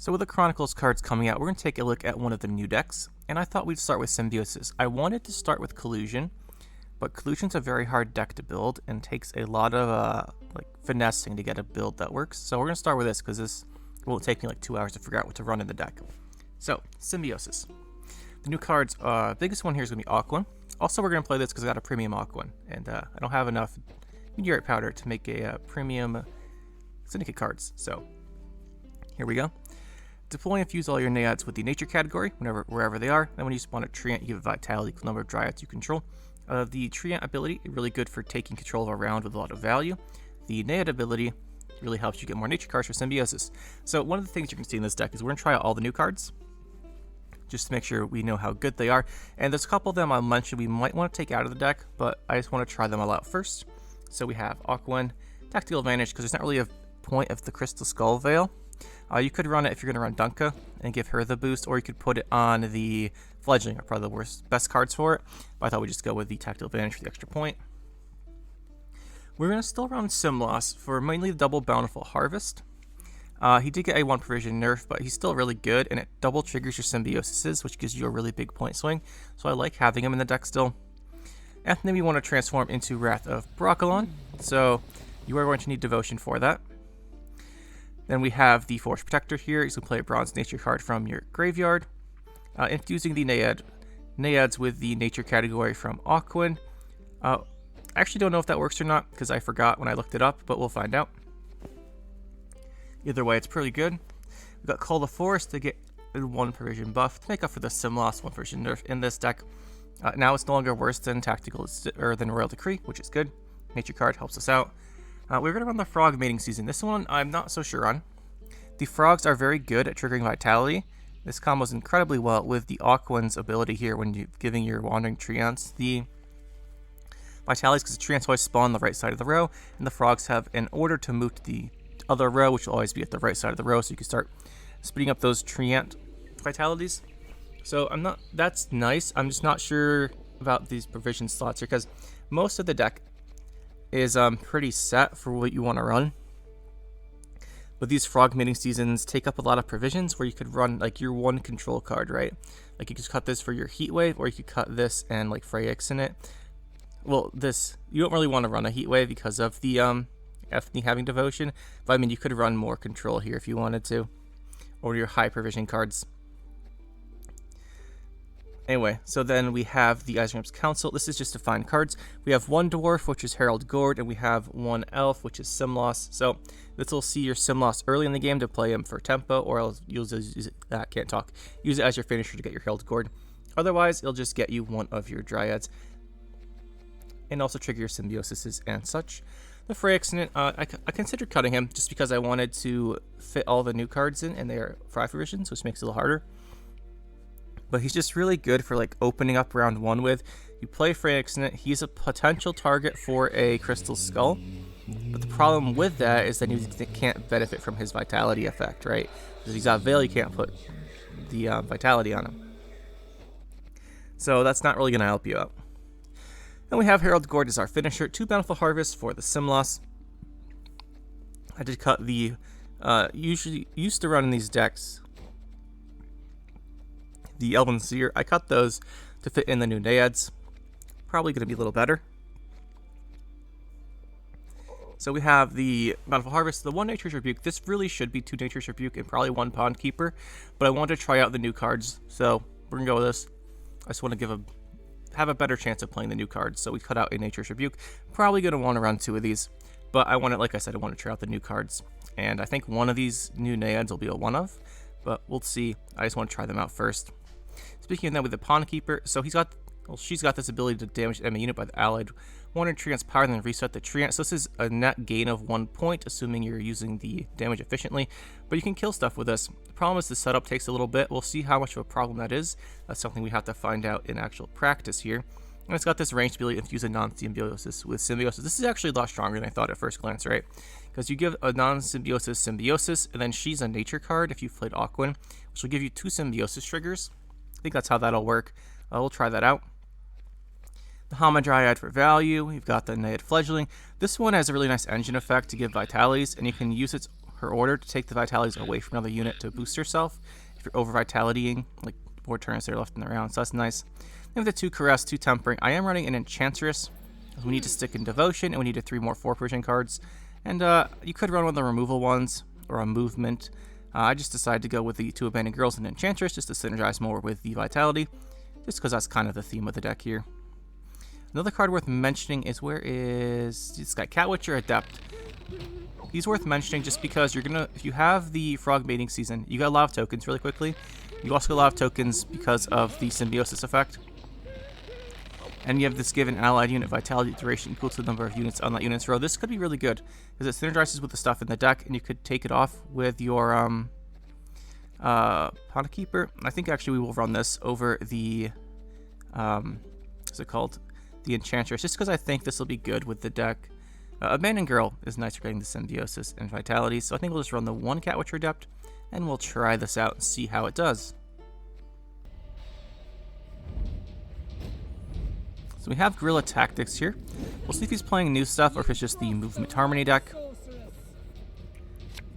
So with the Chronicles cards coming out, we're going to take a look at one of the new decks, and I thought we'd start with Symbiosis. I wanted to start with Collusion, but Collusion's a very hard deck to build and takes a lot of finessing to get a build that works. So we're going to start with this because this won't take me like 2 hours to figure out what to run in the deck. So, Symbiosis. The new cards, biggest one here is going to be Aquan. Also, we're going to play this because I got a premium Aquan, and I don't have enough meteorite powder to make a premium syndicate cards. So, here we go. Deploy and fuse all your naiads with the nature category, wherever they are. Then when you spawn a Treant, you give a vitality equal number of dryads you control. The Treant ability is really good for taking control of a round with a lot of value. The Naiad ability really helps you get more nature cards for Symbiosis. So one of the things you can see in this deck is we're going to try out all the new cards, just to make sure we know how good they are. And there's a couple of them I'll mention we might want to take out of the deck, but I just want to try them all out first. So we have Aquan, Tactical Advantage, because there's not really a point of the Crystal Skull Veil. You could run it if you're going to run Dunka and give her the boost, or you could put it on the Fledgling, are probably the best cards for it. But I thought we'd just go with the Tactical Advantage for the extra point. We're going to still run Simloss for mainly the double Bountiful Harvest. He did get a 1 provision nerf, but he's still really good, and it double triggers your Symbiosises, which gives you a really big point swing. So I like having him in the deck still. And then we want to transform into Wrath of Broccolon, so you are going to need Devotion for that. Then we have the Force Protector here. You can play a Bronze Nature card from your graveyard. Infusing the Naiads with the Nature category from Aquan. I actually don't know if that works or not, because I forgot when I looked it up, but we'll find out. Either way, it's pretty good. We've got Call the Forest to get a 1 provision buff to make up for the Simloss 1 provision nerf in this deck. Now it's no longer worse than than Royal Decree, which is good. Nature card helps us out. We're going to run the Frog Mating Season. This one I'm not so sure on. The frogs are very good at triggering Vitality. This combos incredibly well with the Aquan's ability here when you're giving your Wandering Treants the Vitalities, because the Treants always spawn on the right side of the row, and the frogs have an order to move to the other row, which will always be at the right side of the row, so you can start speeding up those Treant Vitalities. So that's nice. I'm just not sure about these provision slots here, because most of the deck is pretty set for what you want to run. But these Frog Mating Seasons take up a lot of provisions where you could run like your 1 control card, right? Like you could cut this for your Heat Wave, or you could cut this and like Phragix in it. Well, this, you don't really want to run a Heat Wave because of the Ethne having Devotion, but I mean you could run more control here if you wanted to, or your high provision cards. Anyway, so then we have the Eisenramp's Council. This is just to find cards. We have 1 Dwarf, which is Herald Gord, and we have 1 Elf, which is Simloss. So this will see your Simloss early in the game to play him for tempo, or else use it as your finisher to get your Herald Gord. Otherwise, it'll just get you 1 of your Dryads, and also trigger your Symbiosises and such. The Phragix in it, I considered cutting him just because I wanted to fit all the new cards in, and they are 5 provisions, which makes it a little harder. But he's just really good for like opening up round 1 with. You play Phragix in it, he's a potential target for a Crystal Skull. But the problem with that is that you can't benefit from his Vitality effect, right? Because he's got Veil, you can't put the Vitality on him. So that's not really going to help you out. Then we have Herald Gord as our finisher. 2 Bountiful Harvest for the Simloss. I did cut the, usually used to run in these decks, the Elven Seer. I cut those to fit in the new Naiads. Probably going to be a little better. So we have the Bountiful Harvest, the 1 Nature's Rebuke. This really should be 2 Nature's Rebuke and probably 1 Pond Keeper, but I wanted to try out the new cards, so we're going to go with this. I just want to have a better chance of playing the new cards, so we cut out a Nature's Rebuke. Probably going to want to run 2 of these, but like I said, I want to try out the new cards, and I think 1 of these new Naiads will be a 1 of, but we'll see. I just want to try them out first. Speaking of that, with the Pond Keeper, so she's got this ability to damage the enemy unit by the allied 1 Treant's power, and then reset the Treant. So this is a net gain of 1 point, assuming you're using the damage efficiently. But you can kill stuff with this. The problem is the setup takes a little bit. We'll see how much of a problem that is. That's something we have to find out in actual practice here. And it's got this ranged ability to infuse a non-symbiosis with Symbiosis. This is actually a lot stronger than I thought at first glance, right? Because you give a non-symbiosis Symbiosis, and then she's a nature card if you've played Aquan, which will give you 2 Symbiosis triggers. I think that's how that'll work. We'll try that out. The Hamadryad for value. We've got the Naiad Fledgling. This one has a really nice engine effect to give vitalities, and you can use its her order to take the vitalities away from another unit to boost herself if you're over vitalitying, like 4 turns that are left in the round, so that's nice. Then with the 2 Caress, 2 Tempering, I am running an Enchantress. We need to stick in Devotion, and we need 3 more 4 Persian cards. And you could run one of the removal ones, or a movement. I just decided to go with the 2 Abandoned Girls and Enchantress, just to synergize more with the Vitality, just because that's kind of the theme of the deck here. Another card worth mentioning is, where is this guy? Catwitcher Adept. He's worth mentioning just because you're gonna, if you have the Frog Mating Season, you got a lot of tokens really quickly. You also got a lot of tokens because of the Symbiosis effect. And you have this given allied unit vitality duration equal to the number of units on that unit's row. This could be really good because it synergizes with the stuff in the deck, and you could take it off with your Pond Keeper. I think actually we will run this over the what's it called? The Enchantress, just because I think this will be good with the deck. Abandoned Girl is nice for getting the Symbiosis and Vitality, so I think we'll just run the 1 Catwitcher Adept, and we'll try this out and see how it does. So we have Guerilla Tactics here. We'll see if he's playing new stuff or if it's just the Movement Harmony deck. It'd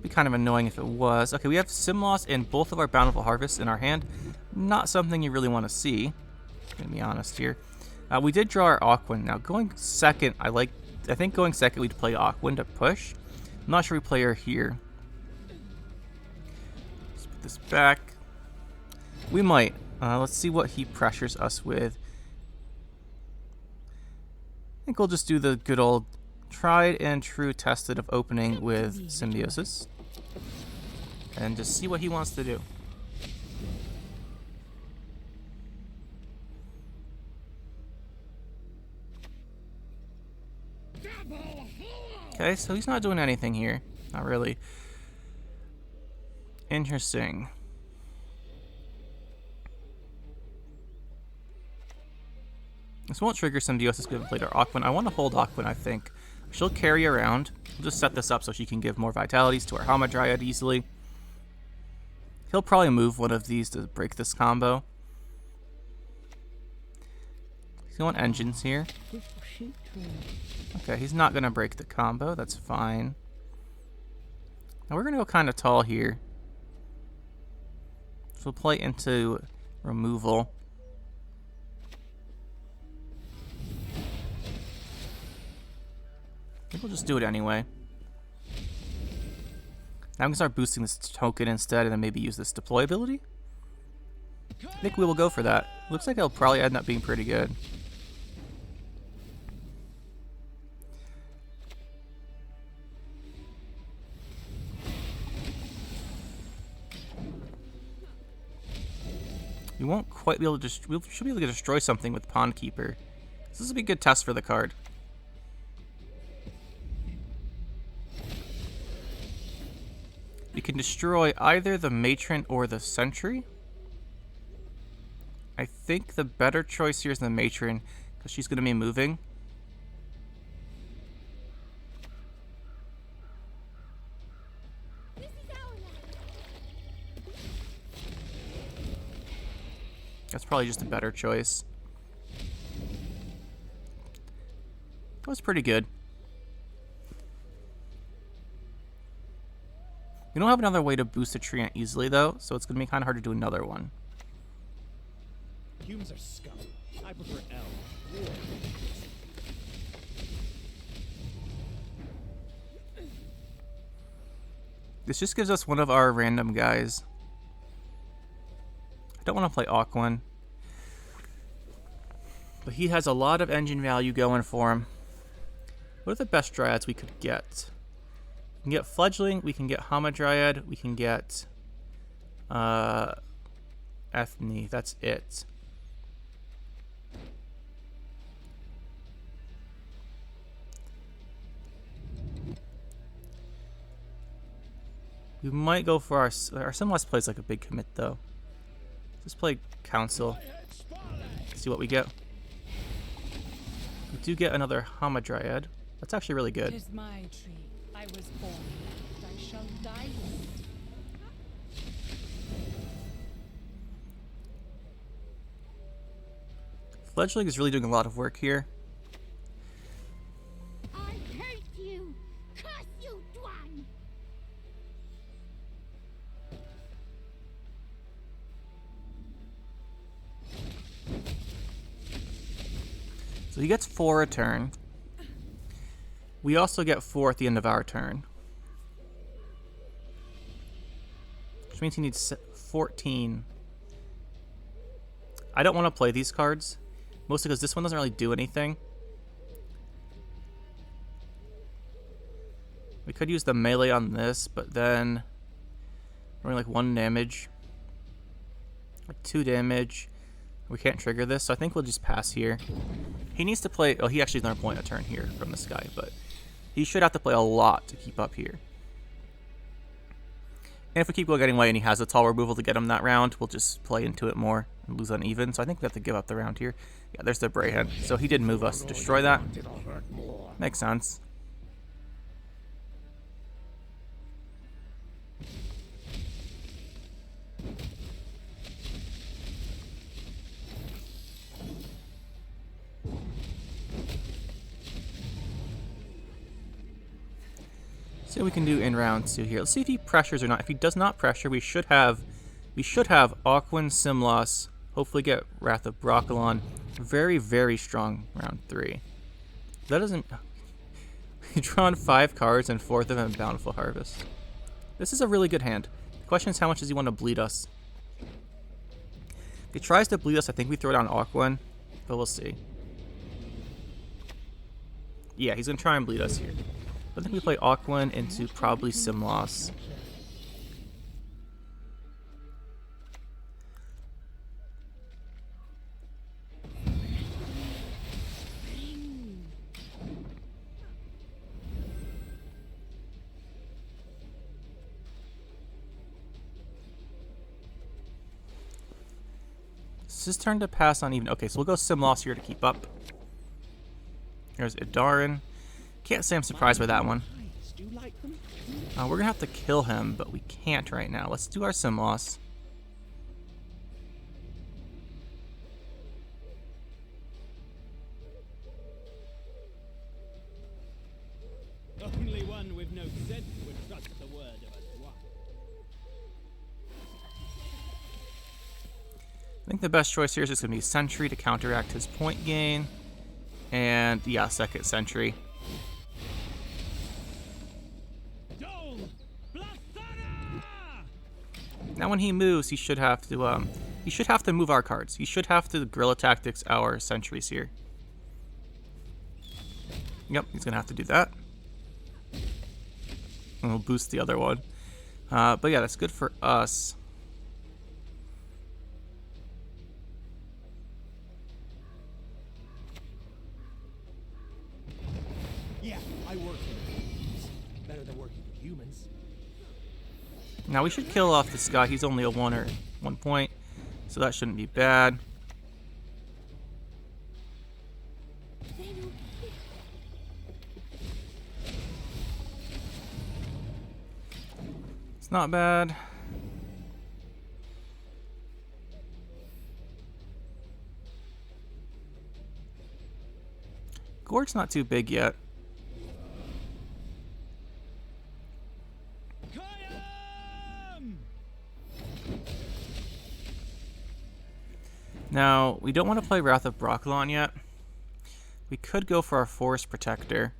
be kind of annoying if it was. Okay, we have Simloss and both of our Bountiful Harvests in our hand. Not something you really want to see. I'm going to be honest here. We did draw our Aquan. Now going second, I think going second we'd play Aquan to push. I'm not sure we play her here. Let's put this back. We might. Let's see what he pressures us with. I think we'll just do the good old tried and true tested of opening with Symbiosis. And just see what he wants to do. Okay, so he's not doing anything here. Not really. Interesting. This won't trigger Symbiosis. We haven't played our Aquan. I want to hold Aquan, I think. She'll carry around. We'll just set this up so she can give more vitalities to our Hamadryad easily. He'll probably move one of these to break this combo. He's going engines here. Okay, he's not going to break the combo. That's fine. Now we're going to go kind of tall here. So we'll play into removal. I think we'll just do it anyway. Now I'm going to start boosting this token instead and then maybe use this deploy ability. I think we will go for that. Looks like it'll probably end up being pretty good. We won't quite be able to we should be able to destroy something with Pond Keeper. This will be a good test for the card. You can destroy either the Matron or the Sentry. I think the better choice here is the Matron, because she's going to be moving. That's probably just a better choice. That was pretty good. We don't have another way to boost a Treant easily, though, so it's going to be kind of hard to do another one. Humans are scum. I prefer L. This just gives us one of our random guys. I don't want to play Aquan, but he has a lot of engine value going for him. What are the best Dryads we could get? We can get Fledgling, we can get Hamadryad, we can get Ethne. That's it. We might go for our Symbiosis plays like a big commit though. Let's play Council. See what we get. We do get another Hamadryad. That's actually really good. 'Tis my tree. I was born, and I shall die with it. Fledgling is really doing a lot of work here. I hate you! Curse you, Dwan! So he gets 4 a turn. We also get 4 at the end of our turn. Which means he needs 14. I don't want to play these cards. Mostly because this one doesn't really do anything. We could use the melee on this, but then we're only like 1 damage. Like 2 damage. We can't trigger this, so I think we'll just pass here. He needs to play... Oh, he actually is going to point a turn here from this guy, but he should have to play a lot to keep up here. And if we keep getting away and he has a tall removal to get him that round, we'll just play into it more and lose uneven. So I think we have to give up the round here. Yeah, there's the Brayhead. So he did move us to destroy that. Makes sense. See what we can do in round 2 here. Let's see if he pressures or not. If he does not pressure, we should have Aquan, Simloss, hopefully get Wrath of Broccolon. Very, very strong round 3. That doesn't... We've drawn 5 cards and 4th of them Bountiful Harvest. This is a really good hand. The question is, how much does he want to bleed us? If he tries to bleed us, I think we throw down Aquan, but we'll see. Yeah, he's going to try and bleed us here. I think we play Aquan into probably Simloss. It's his turn to pass on even. Okay, so we'll go Simloss here to keep up. There's Idarin. Can't say I'm surprised by that one. We're going to have to kill him, but we can't right now. Let's do our Simloss. Only one with no sense would trust the word of a dwarf. I think the best choice here is just going to be Sentry to counteract his point gain. And, yeah, second Sentry. Now when he moves, he should have to move our cards. He should have to Guerilla Tactics our sentries here. Yep, he's gonna have to do that. And we'll boost the other one. But yeah, that's good for us. Yeah, I work for humans. Better than working for humans. Now we should kill off this guy. He's only a 1 point, so that shouldn't be bad. It's not bad. Gorge's not too big yet. Now, we don't want to play Wrath of Broccolon yet. We could go for our Forest Protector.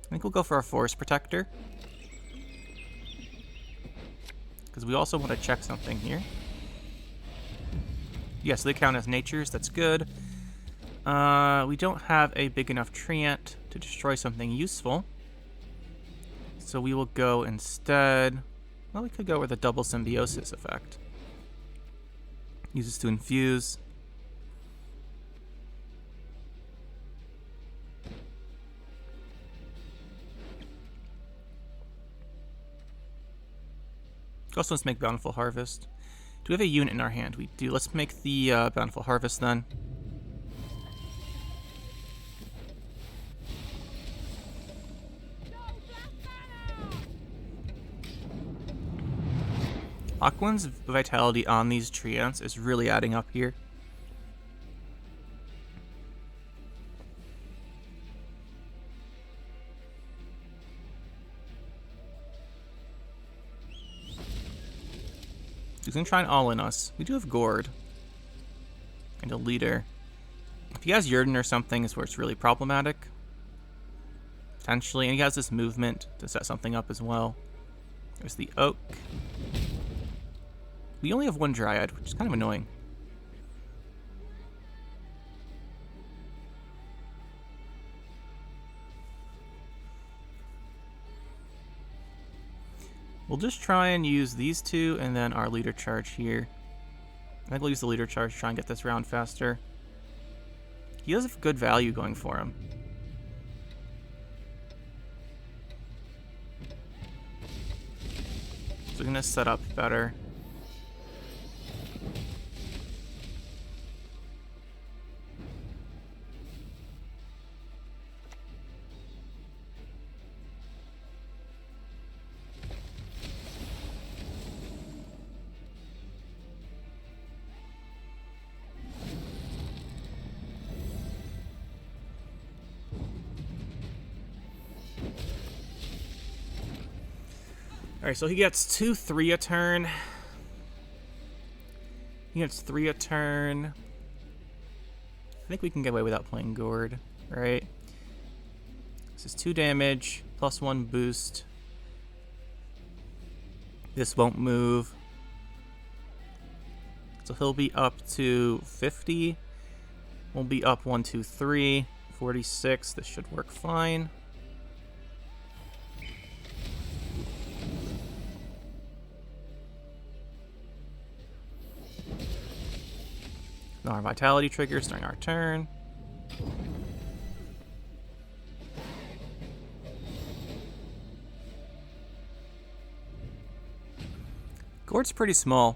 I think we'll go for our Forest Protector. Because we also want to check something here. Yes, they count as natures. That's good. We don't have a big enough treant to destroy something useful. So we will go instead... Well, we could go with a double Symbiosis effect. Use this to infuse. Also, let's make Bountiful Harvest. Do we have a unit in our hand? We do. Let's make the Bountiful Harvest then. Aquan's vitality on these treants is really adding up here. He's gonna try and all-in us. We do have Gourd. and a leader. If he has Yurden or something, is where it's really problematic. Potentially, and he has this movement to set something up as well. There's the Oak. We only have one Dryad, which is kind of annoying. We'll just try and use these two and then our leader charge here. I think we'll use the leader charge to try and get this round faster. He does have good value going for him. So we're going to set up better. Alright, so he gets 2/3 a turn. He gets 3 a turn. I think we can get away without playing Gourd, right? This is 2 damage, +1 boost. This won't move. So he'll be up to 50. We'll be up 1, 2, 3. 46. This should work fine. Our vitality triggers during our turn. Gord's pretty small.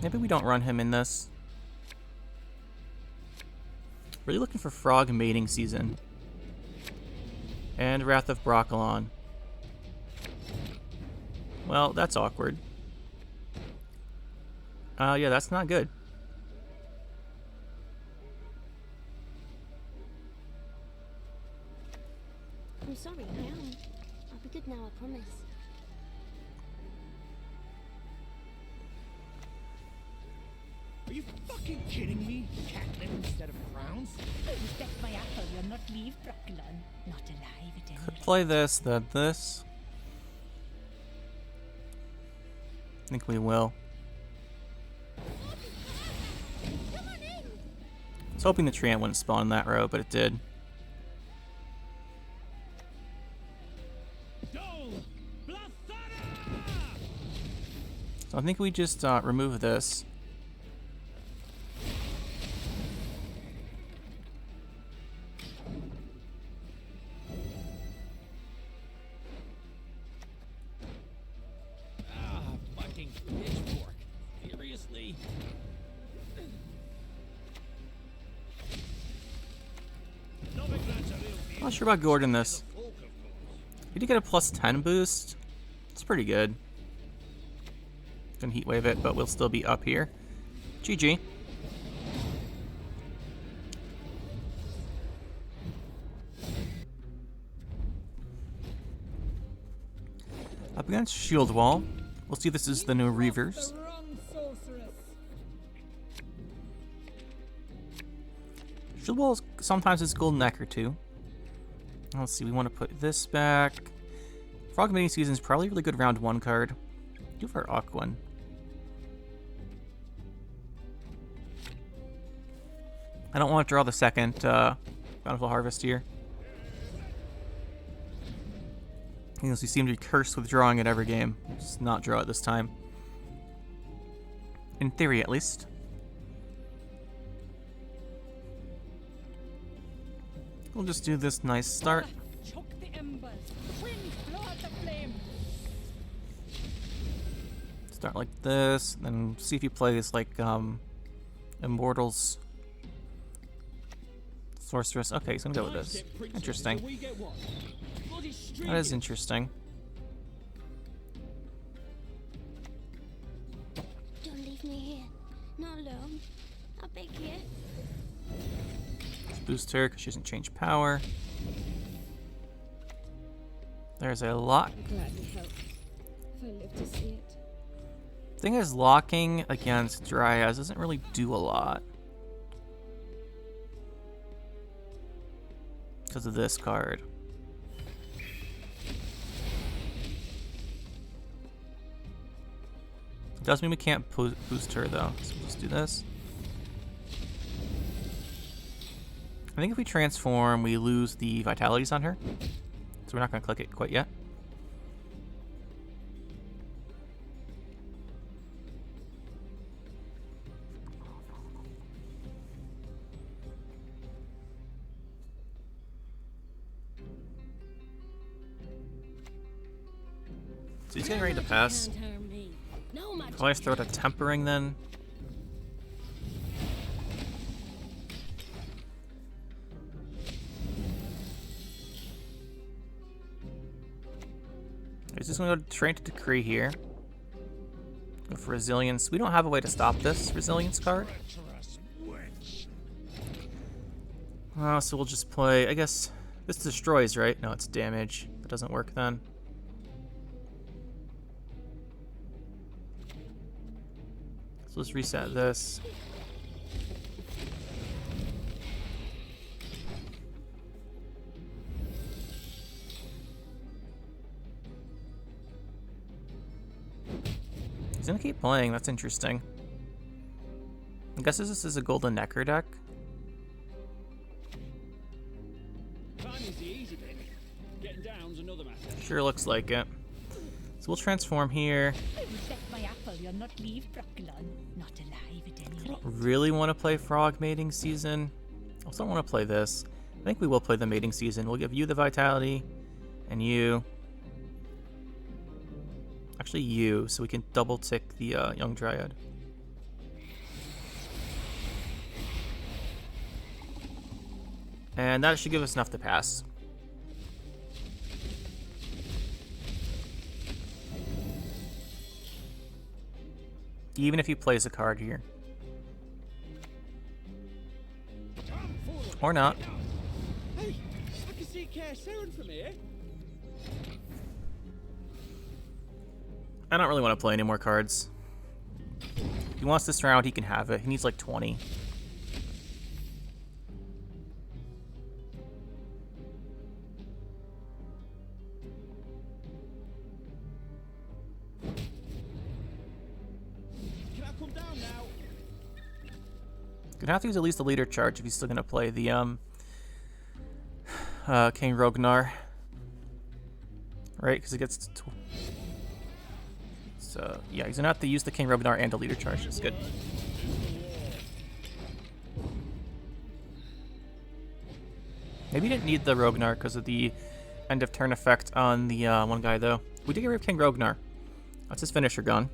Maybe we don't run him in this. Really looking for Frog mating season. And Wrath of Broccolon. Well, that's awkward. Yeah, that's not good. I'm sorry, I am. I'll be good now, I promise. Are you fucking kidding me? Catlin instead of crowns? Respect my apple, you'll not leave Broccolon. Not alive at any Could rate. play this, then this. I think we will. I was hoping the Treant wouldn't spawn in that row, but it did. So I think we just remove this. Fucking pitchfork. Seriously? I'm not sure about Gordon this. He did get a +10 boost. It's pretty good. Can heat wave it, but we'll still be up here. GG. Up against Shieldwall. We'll see if this is the new Reavers. Shieldwall sometimes is Golden Neck or 2. Let's see, we want to put this back. Frog Mating Season is probably a really good round 1 card. Do for Aquan. I don't want to draw the second Bountiful Harvest here. Because we seem to be cursed with drawing it every game. Just not draw it this time. In theory, at least. We'll just do this nice start. Choke the embers. Wind, blow out the flame. Start like this, then see if he plays like Immortals. Sorceress. Okay, he's gonna go with this. Interesting. That is interesting. Don't leave me here. Not alone. I'll beg you. Let's boost her because she doesn't change power. There's a lock. Glad you helped. If I live to see it. Thing is, locking against Dryads doesn't really do a lot. Because of this card. Does mean we can't boost her though, so we'll just do this. I think if we transform, we lose the vitalities on her. So we're not going to click it quite yet. So he's getting ready to pass. Probably throw it a tempering then. He's just gonna go train to decree here. Go for resilience. We don't have a way to stop this resilience card. So we'll just play, I guess this destroys, right? No, it's damage. That doesn't work then. So let's reset this. He's gonna keep playing, that's interesting. I guess this is a golden necker deck. Sure looks like it. So we'll transform here. Really want to play Frog Mating Season. Also want to play this. I think we will play the Mating Season. We'll give you the Vitality, and you. Actually, you, so we can double tick the Young Dryad. And that should give us enough to pass. Even if he plays a card here. Or not. Hey, I can see Scoia'tael from here. I don't really want to play any more cards. If he wants this round, he can have it. He needs like 20. Gonna have to use at least a leader charge if he's still gonna play the King Rognar, right? Because it gets so yeah, he's gonna have to use the King Rognar and a leader charge. That's good. Maybe he didn't need the Rognar because of the end of turn effect on the one guy though. We did get rid of King Rognar. That's his finisher gone.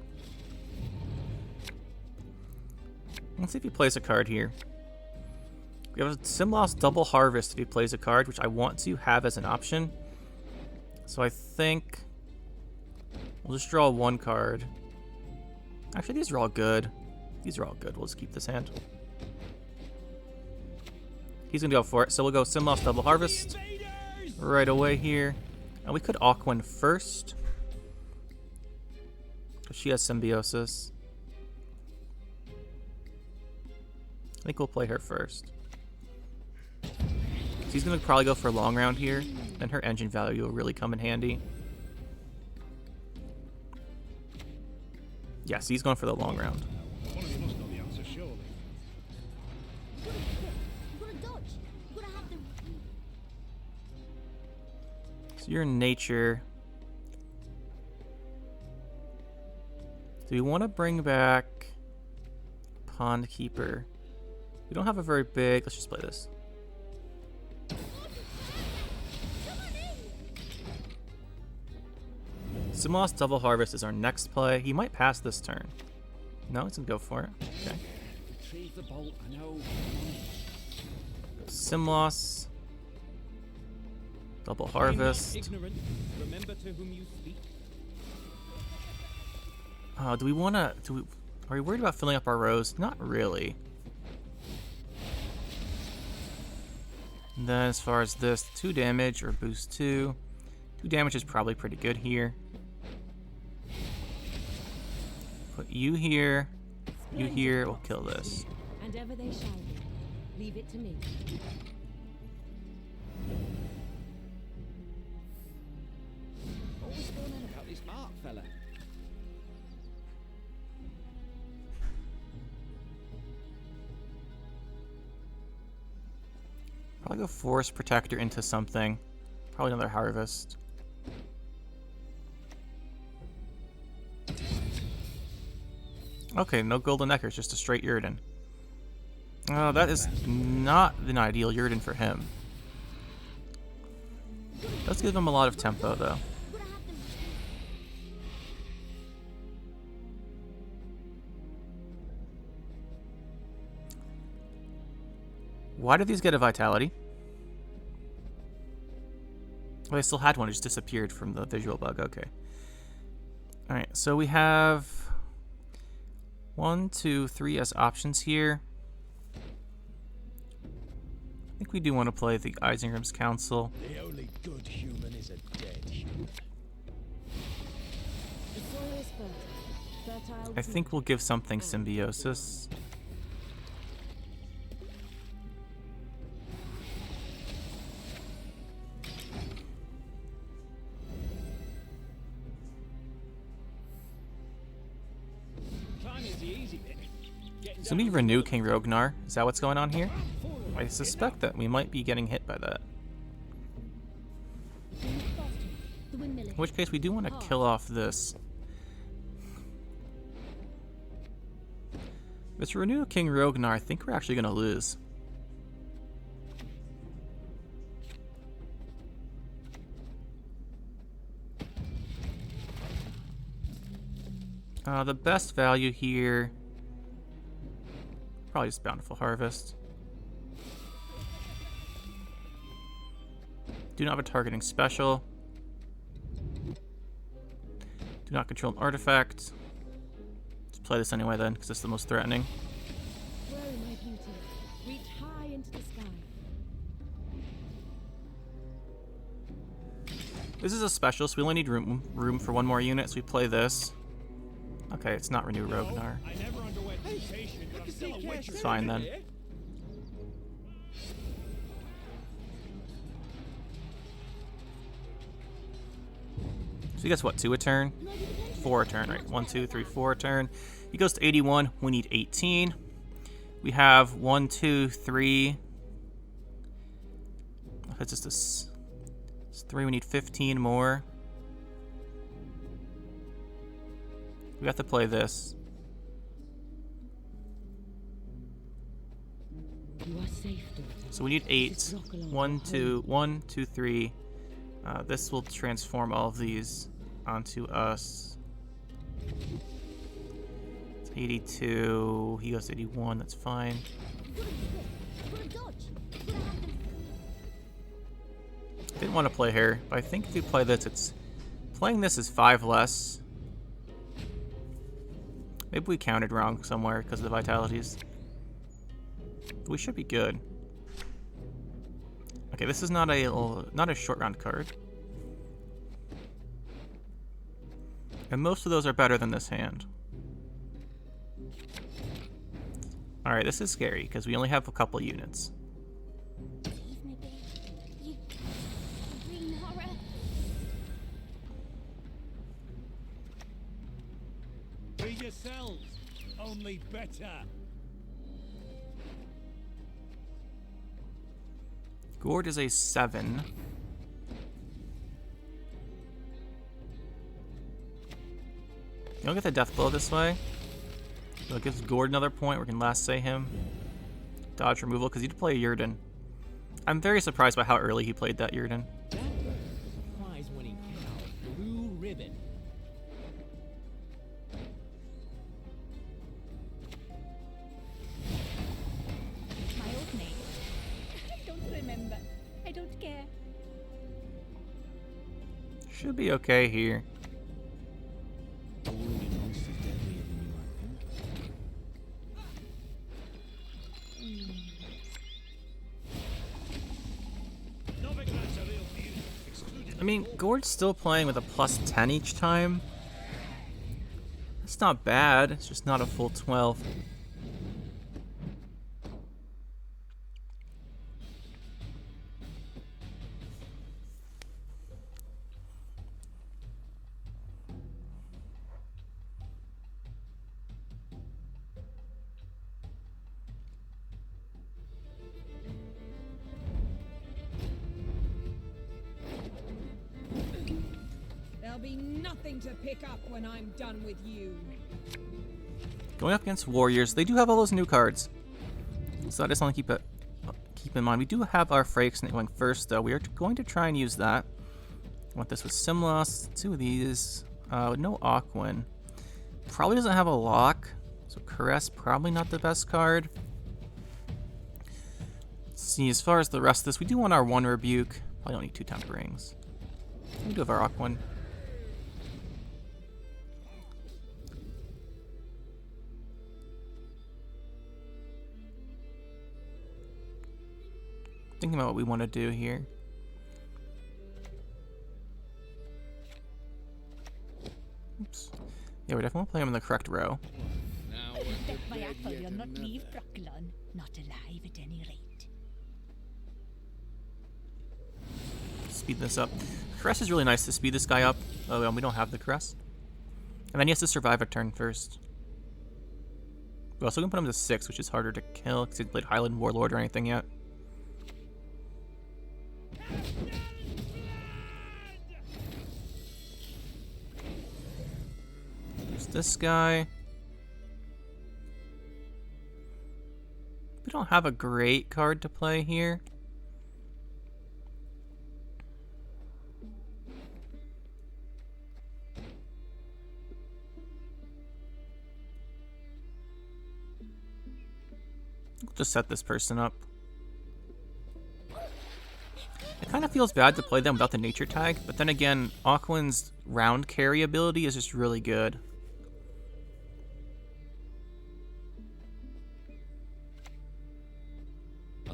Let's see if he plays a card here. We have a Symbiosis double harvest if he plays a card, which I want to have as an option. So I think we'll just draw one card. Actually, these are all good. These are all good. We'll just keep this hand. He's gonna go for it. So we'll go Symbiosis double harvest right away here. And we could Aquan first, because she has Symbiosis. I think we'll play her first. So he's gonna probably go for a long round here, and her engine value will really come in handy. Yes, he's going for the long round. One of you must know the answer, surely. You gotta dodge. You gotta have the. So you're in nature. Do we want to bring back Pond Keeper? We don't have a very big. Let's just play this. Symbiosis double harvest is our next play. He might pass this turn. No, he's gonna go for it. Okay. Retrieve the bolt, I know. Symbiosis double harvest. Ignorant. Remember to whom you speak. Do we want to? Are we worried about filling up our rows? Not really. And then as far as this, 2 damage or boost 2. 2 damage is probably pretty good here. Put you here. You here. We'll kill this. And ever they shall be. Leave it to me. What's going on about this Mark fella? Probably go Forest Protector into something. Probably another Harvest. Okay, no Golden Neckers, just a straight Yrden. Oh, that is not an ideal Yrden for him. Does give him a lot of tempo, though. Why did these get a Vitality? Oh, I still had one, it just disappeared from the visual bug, okay. Alright, so we have 1, 2, 3 as options here. I think we do want to play the Isengrim's Council. The only good human is a dead human. The soil is fertile. I think we'll give something Symbiosis. So we renew King Rognar. Is that what's going on here? I suspect that we might be getting hit by that. In which case we do want to kill off this. If it's renew King Rognar, I think we're actually going to lose. The best value here, probably just Bountiful Harvest. Do not have a targeting special. Do not control an artifact. Let's play this anyway then, because it's the most threatening. Grow, my beauty. Reach high into the sky. This is a special, so we only need room for one more unit, so we play this. Okay, it's not renew Rognar. I never underwent mutation, but I'm still a witcher. It's fine then. So he gets what, 2 a turn? 4 a turn, right? 1, 2, 3, 4 a turn. He goes to 81. We need 18. We have 1, 2, 3. That's just it's 3. We need 15 more. We have to play this. You are safe, daughter. So we need 8. 1, 2, 1, 2, 3. This will transform all of these onto us. It's 82. He goes to 81. That's fine. Didn't want to play here, but I think if we play this, it's playing this is 5 less. Maybe we counted wrong somewhere because of the vitalities. But we should be good. Okay, this is not a short round card. And most of those are better than this hand. Alright, this is scary because we only have a couple units. Leave me be. You green horror. Be yourselves, only better. Gord is a 7. You don't get the death blow this way. So it gives Gord another point. We can last say him. Dodge removal, because he did play a Yrden. I'm very surprised by how early he played that Yrden. That prize-winning cow, blue ribbon. My old name? I don't remember. I don't care. Should be okay here. I mean, Gord's still playing with a +10 each time. It's not bad, it's just not a full 12. There'll be nothing to pick up when I'm done with you. Going up against warriors, they do have all those new cards. So I just want to keep in mind. We do have our Phyrexian going first, though. We are going to try and use that. I want this with Simloss, 2 of these. No Aquin. Probably doesn't have a lock, so Caress probably not the best card. Let's see, as far as the rest of this, we do want our 1 Rebuke. Probably don't need 2 Temperings. We do have our Aquin. Thinking about what we want to do here. Oops. Yeah, we're definitely playing him in the correct row. Step my apple, you'll not leave Brooklyn. Not alive at any rate. Speed this up. Caress is really nice to speed this guy up. Oh, and we don't have the Caress. And then he has to survive a turn first. We're also going to put him to 6, which is harder to kill because he played Highland Warlord or anything yet. There's this guy. We don't have a great card to play here. We'll just set this person up. It kind of feels bad to play them without the nature tag, but then again, Aquin's round carry ability is just really good.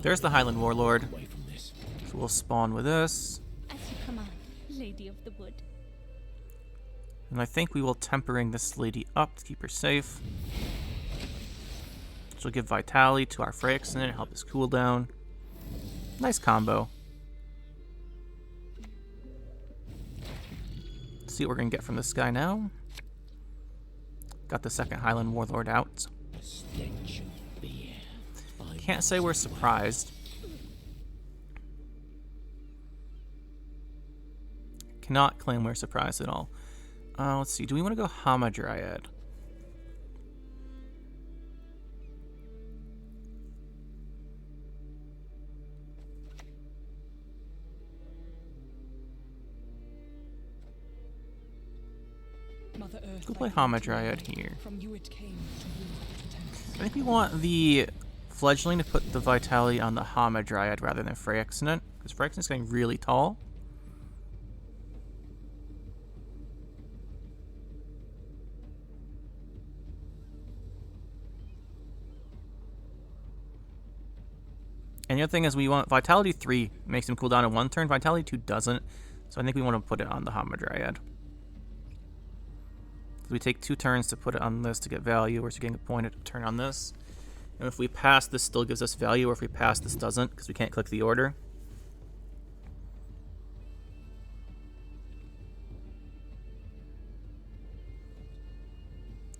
There's the Highland Warlord. So we'll spawn with this. As you command, Lady of the Wood. And I think we will tempering this lady up to keep her safe. She'll give Vitality to our Phyrexian and help us cool down. Nice combo. Let's see what we're going to get from this guy now. Got the second Highland Warlord out. Can't say we're surprised. Cannot claim we're surprised at all. Let's see, do we want to go Hamadryad? Mother Earth, Go play Hamadryad here. from you it came, to you it returns. I think we want the Fledgling to put the Vitality on the Hamadryad rather than Phyrexian, because Phyrexian is getting really tall. And the other thing is we want Vitality 3 makes him cool down in 1 turn, Vitality 2 doesn't, so I think we want to put it on the Hamadryad. So we take 2 turns to put it on this to get value, whereas we're getting a point at a turn on this. And if we pass, this still gives us value, or if we pass, this doesn't, because we can't click the order.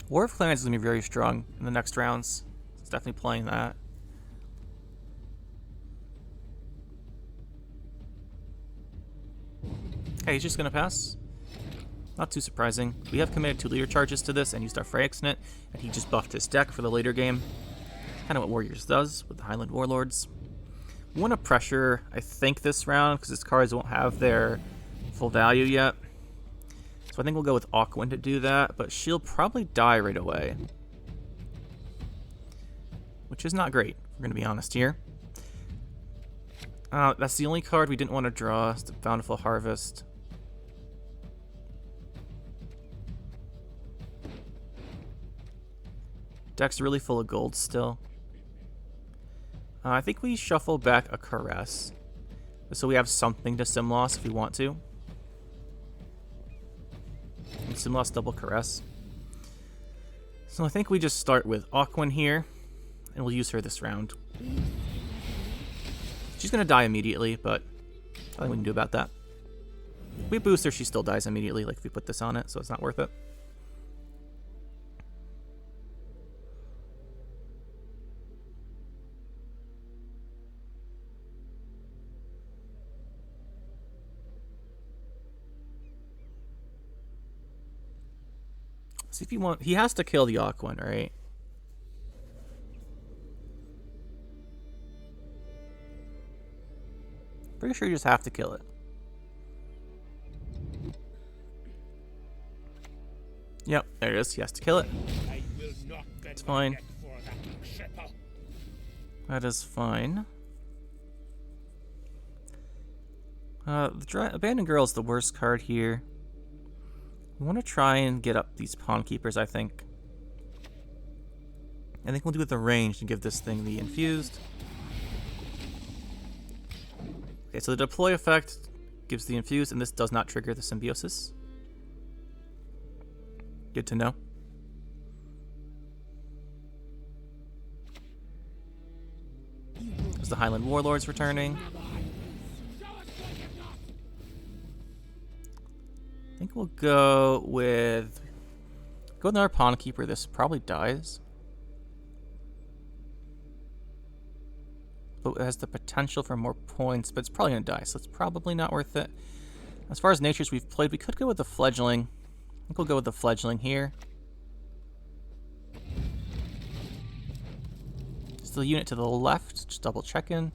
War of Clans is going to be very strong in the next rounds. It's definitely playing that. Okay, he's just going to pass. Not too surprising. We have committed 2 leader charges to this and used our Phyrexian, and he just buffed his deck for the later game. Kind of what Warriors does with the Highland Warlords. We want to pressure, I think, this round, because his cards won't have their full value yet. So I think we'll go with Aquin to do that, but she'll probably die right away. Which is not great, if we're going to be honest here. That's the only card we didn't want to draw, it's the Bountiful Harvest. Deck's really full of gold still. I think we shuffle back a Caress, so we have something to Simloss if we want to. And Simloss double Caress. So I think we just start with Aquan here, and we'll use her this round. She's gonna die immediately, but nothing we can do about that. If we boost her, she still dies immediately, like if we put this on it, so it's not worth it. See if you want. He has to kill the Aquan, right? Pretty sure you just have to kill it. Yep, there it is. He has to kill it. It's fine. That is fine. The Abandoned Girl is the worst card here. We want to try and get up these Pawn Keepers, I think. I think we'll do it with the range and give this thing the infused. Okay, so the deploy effect gives the infused, and this does not trigger the Symbiosis. Good to know. There's the Highland Warlords returning. I think we'll go with another Pawn Keeper. This probably dies, but it has the potential for more points, but it's probably gonna die, so it's probably not worth it. As far as natures we've played, we could go with the Fledgling. I think we'll go with the Fledgling here. Just the unit to the left, just double checking.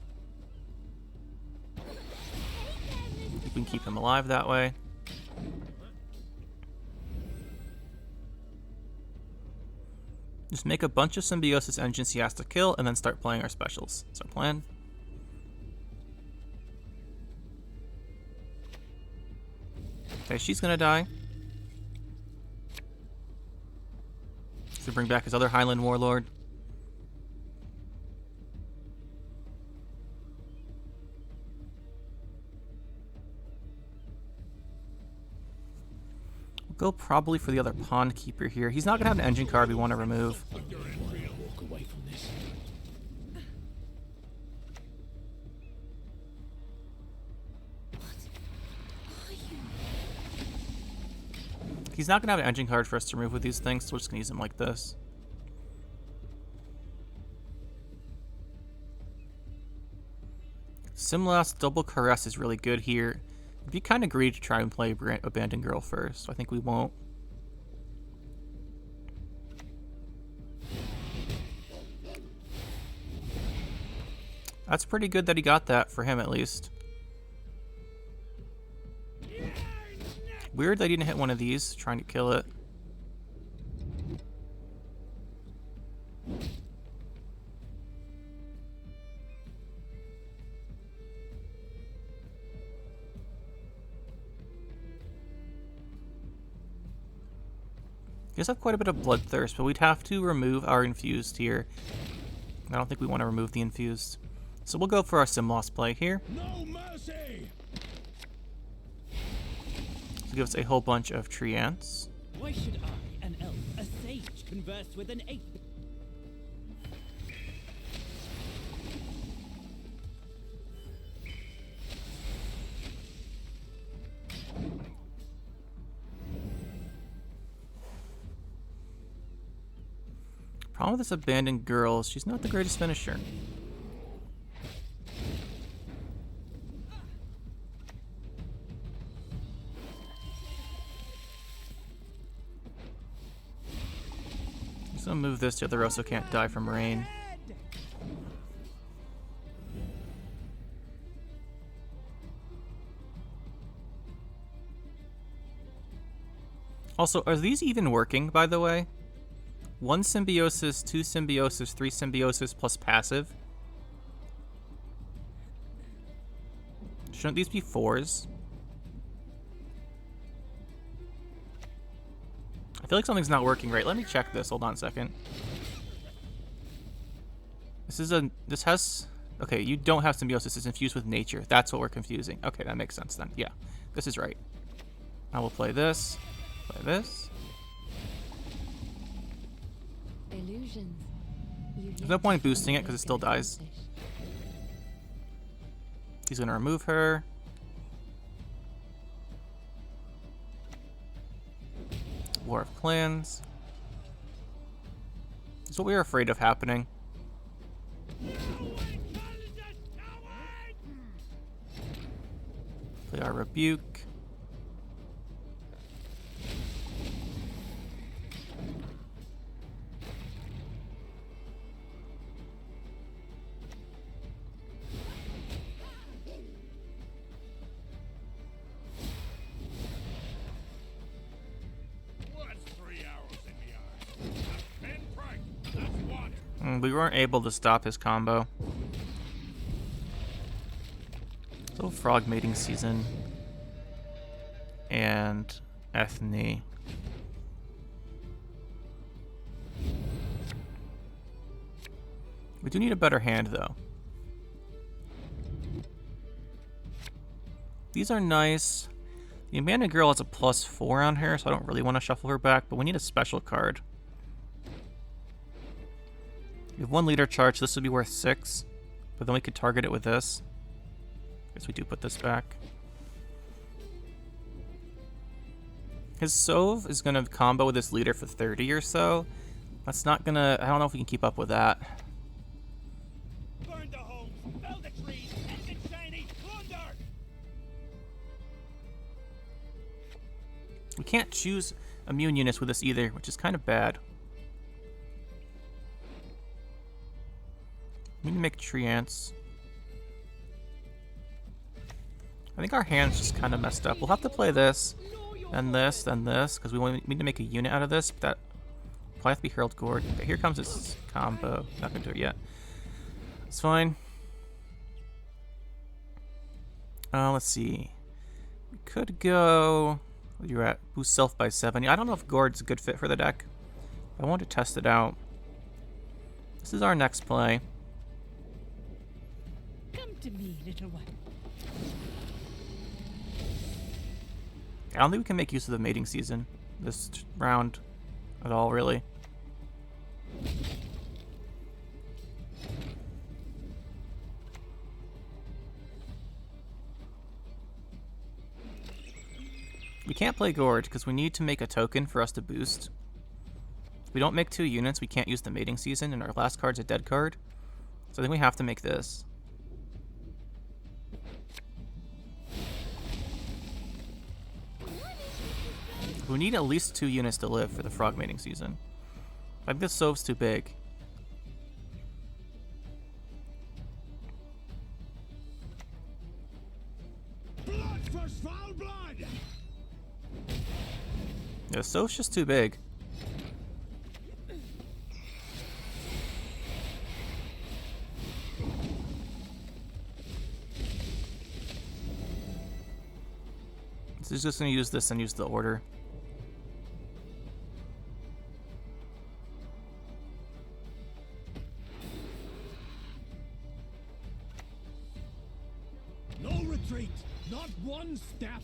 We can keep him alive that way. Just make a bunch of Symbiosis engines he has to kill, and then start playing our specials. That's our plan. Okay, she's gonna die. So bring back his other Highland Warlord. Go probably for the other Pawn Keeper here. He's not gonna have an engine card we want to remove. He's not gonna have an engine card for us to remove with these things, so we're just gonna use him like this. Simlas double Caress is really good here. It'd be kind of greedy to try and play Abandoned Girl first, so I think we won't. That's pretty good that he got that, for him at least. Weird that he didn't hit one of these, trying to kill it. He does have quite a bit of Bloodthirst, but we'd have to remove our infused here. I don't think we want to remove the infused. So we'll go for our Simloss play here. No mercy. To give us a whole bunch of tree ants. Why should I, an elf, a sage, converse with an ape? Problem with this Abandoned Girl is she's not the greatest finisher. Just gonna move this. The other also can't die from rain. Also, are these even working, by the way? 1 Symbiosis, 2 Symbiosis, 3 Symbiosis plus passive. Shouldn't these be 4s? I feel like something's not working right. Let me check this. Hold on a second. This has... Okay, you don't have Symbiosis. It's infused with nature. That's what we're confusing. Okay, that makes sense then. Yeah, this is right. I will play this. Play this. illusions. There's no point boosting it because it still dies. He's gonna remove her. War of Clans. This is what we were afraid of happening. Play our Rebuke. We weren't able to stop his combo. So frog mating season and Ethne. We do need a better hand though. These are nice. The Abandoned Girl has a +4 on her, so I don't really want to shuffle her back, but we need a special card. We have 1 leader charge, this would be worth 6, but then we could target it with this. Guess we do put this back. His Sove is gonna combo with this leader for 30 or so. That's not gonna, I don't know if we can keep up with that. Burn the homes, fell the trees, anything shiny, plunder! We can't choose immune units with this either, which is kind of bad. We need to make tree ants. I think our hand's just kind of messed up. We'll have to play this, then this, then this, because we need to make a unit out of this. But that probably have to be Herald Gourd. Okay, here comes this combo. Not gonna do it yet. It's fine. Let's see. We could go. What you're at? Boost self by 7. I don't know if Gourd's a good fit for the deck. I want to test it out. This is our next play. Come to me, little one. I don't think we can make use of the mating season this round at all, really. We can't play Gourd because we need to make a token for us to boost. If we don't make 2 units, we can't use the mating season, and our last card's a dead card. So I think we have to make this. We need at least 2 units to live for the frog mating season. I think this Sove's too big. Blood for foul blood! Yeah, Sove's just too big. So he's just gonna use this and use the order. No retreat! Not one step!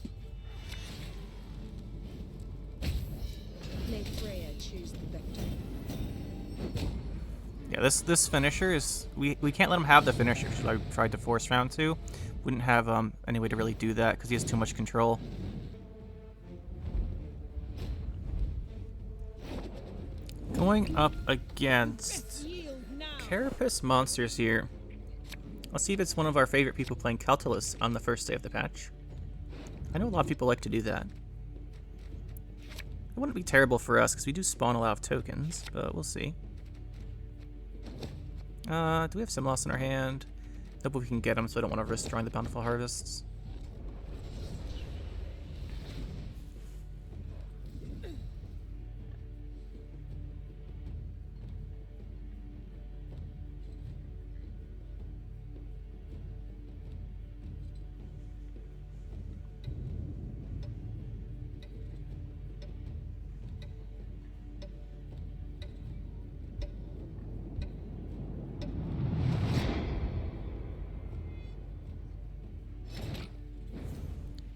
May Freya choose the victor. Yeah, this finisher is we can't let him have the finisher. So I tried to force round 2. Wouldn't have any way to really do that because he has too much control. Going up against Carapace monsters here. Let's see if it's one of our favorite people playing Calculus on the first day of the patch. I know a lot of people like to do that. It wouldn't be terrible for us because we do spawn a lot of tokens, but we'll see. Do we have Symbiosis in our hand? Hope we can get them, so I don't want to risk drawing the Bountiful Harvests.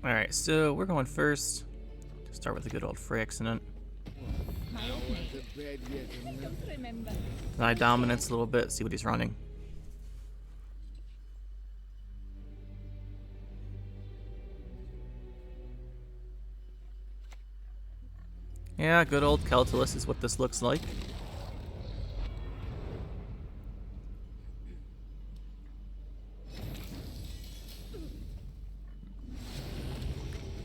Alright, so we're going first. Start with the good old Frey Accident. My old mate. Don't remember. Eye dominance a little bit, see what he's running. Yeah, good old Scoai'tael is what this looks like.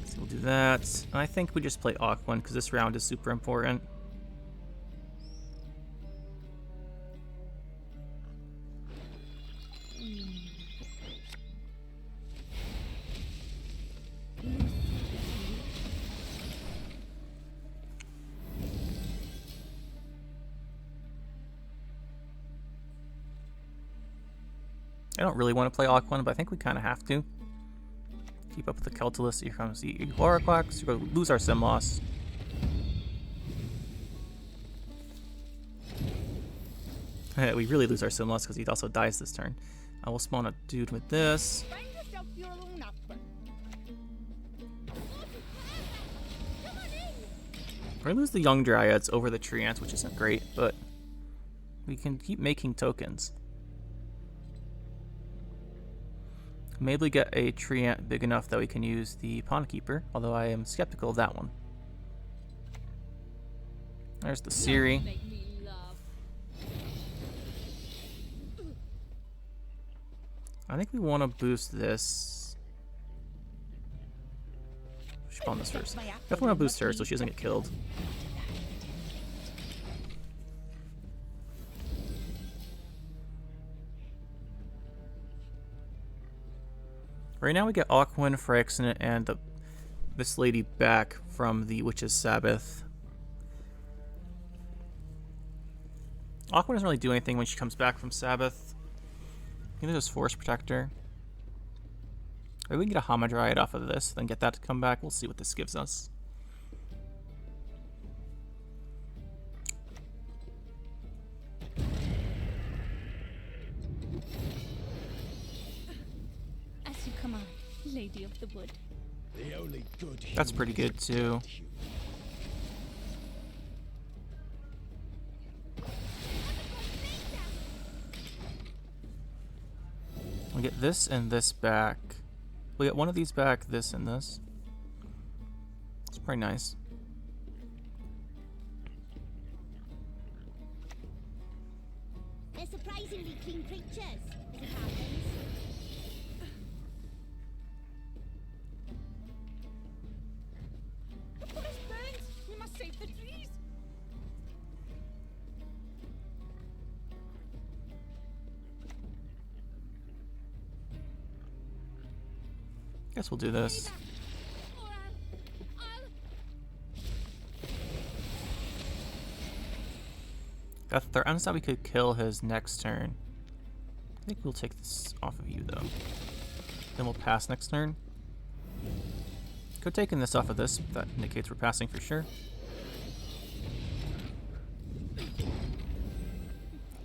So we'll do that. I think we just play Aquan because this round is super important. I don't really want to play Aquan, but I think we kind of have to. Keep up with the Scoai'tael. Here comes the Horrocrux. We're going to lose our Sim loss. We really lose our Sim loss because he also dies this turn. I will spawn a dude with this. Find yourself your own apple. We're going to lose the Young Dryads over the Tree Ants, which isn't great, but we can keep making tokens. Maybe get a Tree Ant big enough that we can use the Pond Keeper, although I am skeptical of that one. There's the Siri. Make me laugh. I think we want to boost this. We should spawn this first. Definitely want to boost her so she doesn't get killed. Right now we get Aquan, Phyrexian, and this lady back from the Witch's Sabbath. Aquan doesn't really do anything when she comes back from Sabbath. Maybe there's Force Protector. Maybe we can get a Hamadryad off of this, then get that to come back. We'll see what this gives us. As you command, Lady of the Wood. The only good That's pretty good too. We get this and this back. We get one of these back, this and this. It's pretty nice. They're surprisingly clean creatures, as it happens. The forest burns. We must save the trees. Guess we'll do this. There ends that we could kill his next turn. I think we'll take this off of you though. Then we'll pass next turn. Could taking this off of this. That indicates we're passing for sure.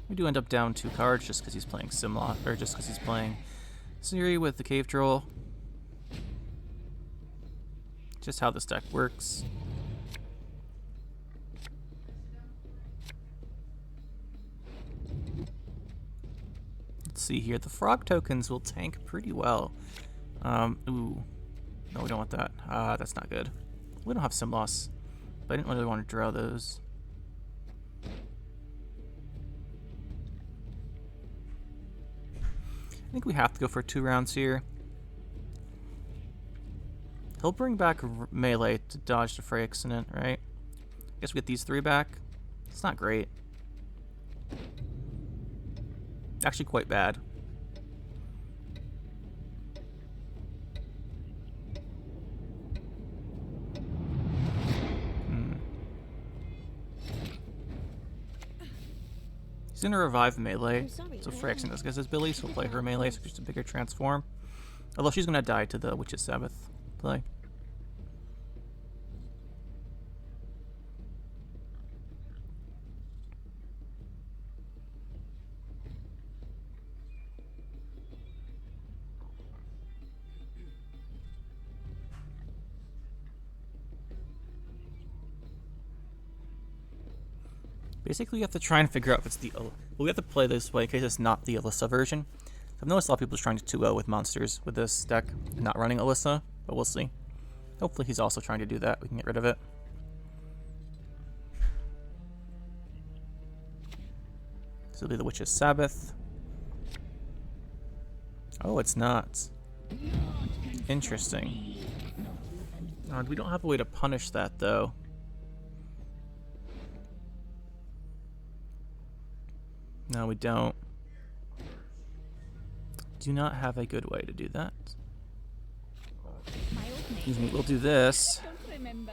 We do end up down 2 cards just because he's playing Simla, or just because he's playing Siri with the Cave Troll. Just how this deck works. Let's see here. The frog tokens will tank pretty well. Ooh. No, we don't want that. That's not good. We don't have Sim loss, but I didn't really want to draw those. I think we have to go for 2 rounds here. He'll bring back melee to dodge the Phyrexian, right? I guess we get these 3 back. It's not great. Actually quite bad. He's gonna revive melee, so Phyrexian does get his ability, so we'll play her melee, so just a bigger transform. Although she's gonna die to the Witch's Sabbath play. Basically, you have to try and figure out if it's the... Well, we have to play this way in case it's not the Alyssa version. I've noticed a lot of people trying to 2-0 with monsters with this deck and not running Alyssa, but we'll see. Hopefully he's also trying to do that. We can get rid of it. This will be the Witch's Sabbath. Oh, it's not. Interesting. We don't have a way to punish that, though. No, we don't. Do not have a good way to do that. My old name. Excuse me, we'll do this. I don't remember.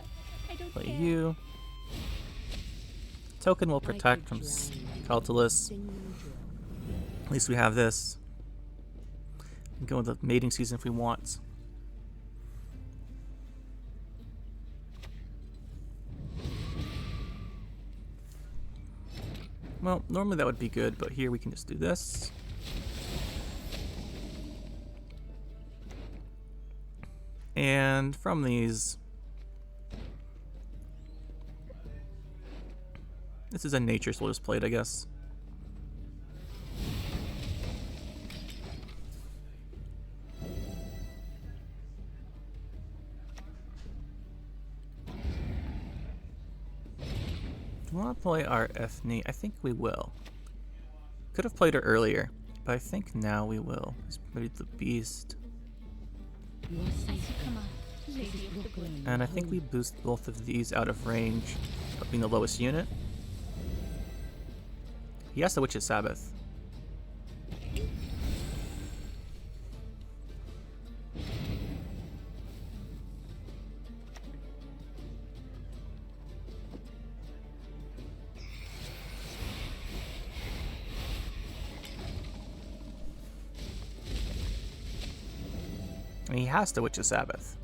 I don't Play care. you. Token will protect from Scoai'tael. At least we have this. We can go with the mating season if we want. Well, normally that would be good, but here we can just do this. And from these, this is a nature, so we'll just play it, I guess. Do we want to play our Ethne? I think we will. Could have played her earlier, but I think now we will. Maybe the Beast. You are safe. Come on, Lady of the Gwent. And I think we boost both of these out of range of being the lowest unit. He has the Witch's Sabbath. And he has the Witch's Sabbath.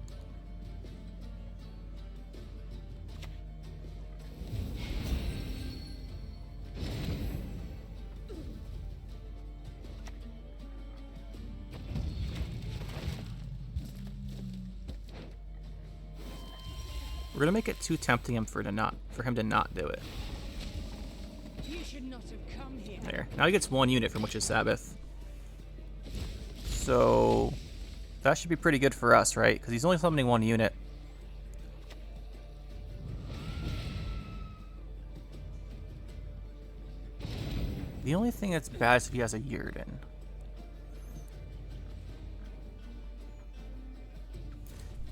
We're gonna make it too tempting him for him to not do it. You should not have come here. There. Now he gets 1 unit from Witch's Sabbath. So that should be pretty good for us, right? Because he's only summoning 1 unit. The only thing that's bad is if he has a Yurden.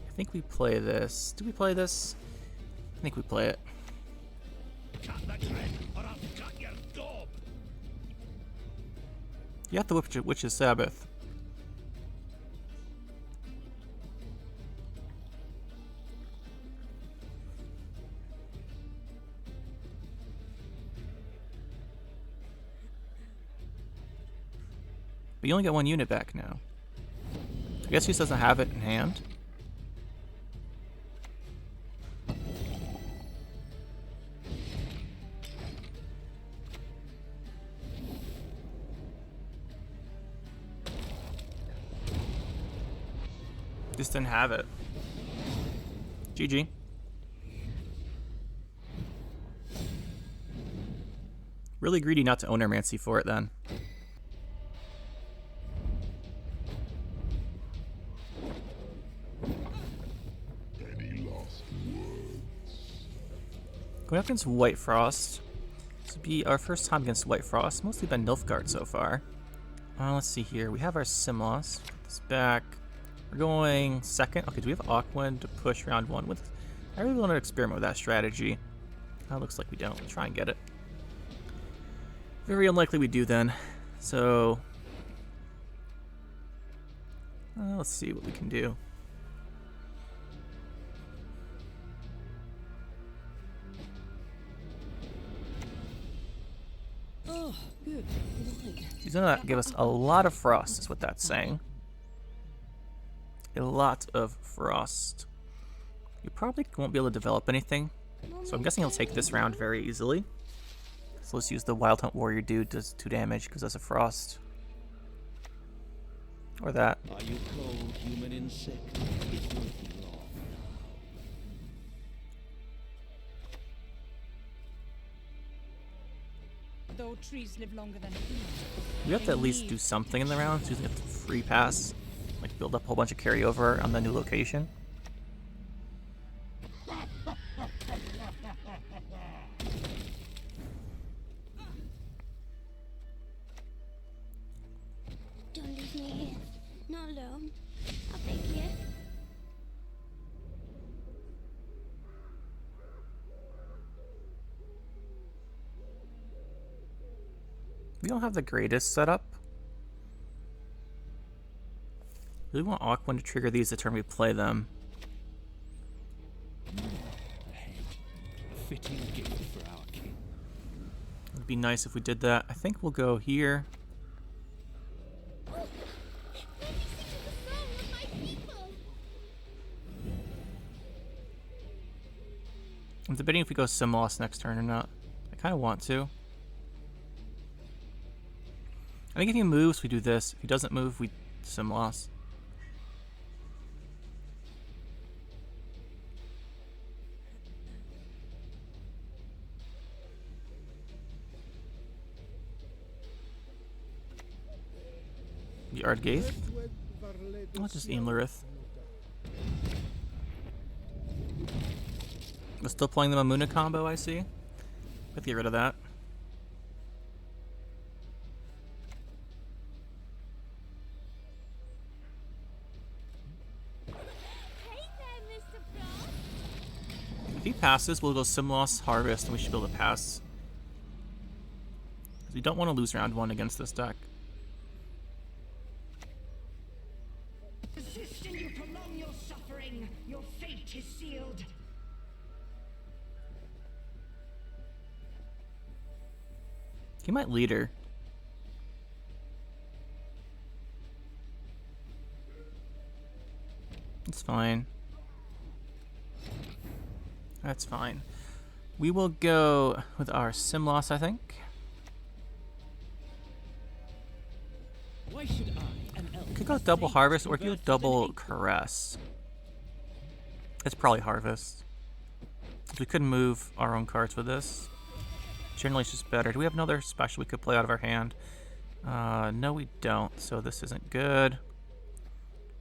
I think we play this. Do we play this? I think we play it. You have to Witch's Sabbath. But you only get 1 unit back now. I guess he just doesn't have it in hand. Just didn't have it. GG. Really greedy not to Onermancy for it then. Going up against White Frost. This will be our first time against White Frost. Mostly been Nilfgaard so far. Let's see here. We have our Simlos. Put this back. We're going second. Okay, do we have Aquan to push round 1 with? I really want to experiment with that strategy. Looks like we don't. Let's try and get it. Very unlikely we do then. So let's see what we can do. Oh, good. Right. He's gonna give us a lot of frost, is what that's saying. A lot of frost. You probably won't be able to develop anything, so I'm guessing he'll take this round very easily. So let's use the Wild Hunt Warrior dude, does 2 damage because that's a frost. Or that. Are you cold, human insect? It won't be long. though trees live longer than humans, We have to they at least need do something in the round, so we get the free pass. Like build up a whole bunch of carryover on the new location. Don't leave me here. Not alone. I'll take you. We don't have the greatest setup. We want Aquan to trigger these the turn we play them. The head. A fitting gift for our king. It'd be nice if we did that. I think we'll go here. Oh, let me sing the song of my people. I'm debating if we go Symbiosis next turn or not. I kind of want to. I think if he moves, we do this. If he doesn't move, we Symbiosis. The Ardgaith. I'll just Imlerith. We're still playing the Mamuna combo, I see. Let's get rid of that. Hey there, Mr. Frost. If he passes, we'll go Symbiosis, Harvest, and we should be able to pass. 'Cause we don't want to lose round 1 against this deck. Persist and you prolong your suffering. Your fate is sealed. He might lead her. It's fine. That's fine. We will go with our Symbiosis, I think. Why should I, an elf, Could go a double sage, Harvest or convert do with double an ape? Caress. It's probably Harvest. We could move our own cards with this. Generally, it's just better. Do we have another special we could play out of our hand? No, we don't. So this isn't good.